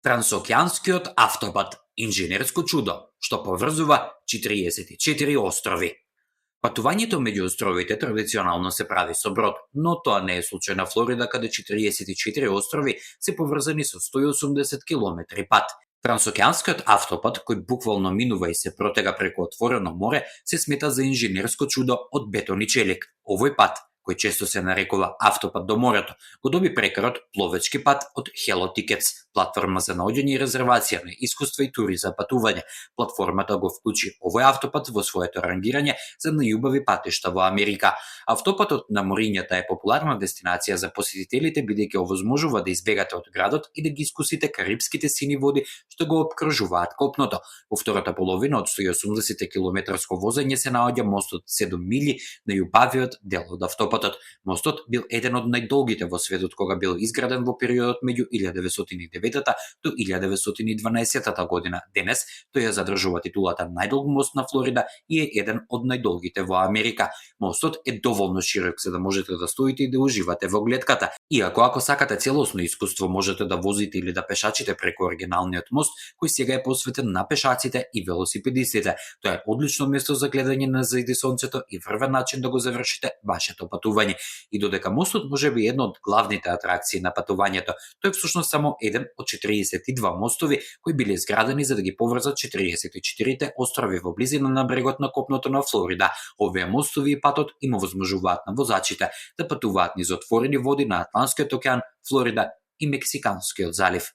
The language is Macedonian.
Трансокеанскиот автопат – инженерско чудо што поврзува 44 острови. Патувањето меѓу островите традиционално се прави со брод, но тоа не е случај на Флорида, каде 44 острови се поврзани со 180 километри пат. Трансокеанскиот автопат, кој буквално минува и се протега преку отворено море, се смета за инженерско чудо од бетон и челик. Овој пат, кој често се нарекува автопат до морето, го доби прекарот пловечки пат од Hello Tickets, платформа за наоѓање и резервација на искуства и тури за патување. Платформата го вклучи овој автопат во своето рангирање за најубави патишта во Америка. Автопатот на морињата е популарна дестинација за посетителите, бидејќи овозможува да избегате од градот и да ги искусите карипските сини води што го опкружуваат копното. Во втората половина од 180 километарско возење се наоѓа мостот 7 мили, најубавиот дел од автопатот. Мостот бил еден од најдолгите во светот кога бил изграден во периодот меѓу 1909 до 1912 година. Денес тој ја задржува титулата најдолг мост на Флорида и е еден од најдолгите во Америка. Мостот е доволно широк за да можете да стоите и да уживате во глетката. Иако ако сакате целосно искуство, можете да возите или да пешачите преку оригиналниот мост, кој сега е посветен на пешаците и велосипедистите. Тоа е одлично место за гледање на зајди сонцето и врвен начин да го завршите вашето патување. И додека мостот може би едно од главните атракции на патувањето, тој е всушност само еден од 42 мостови кои биле изградени за да ги поврзат 44 острови во близина на брегот на копното на Флорида. Овие мостови и патот им овозможуваат на возачите да патуваат низ отворени води на Атлантскиот океан, Флорида и Мексиканскиот залив.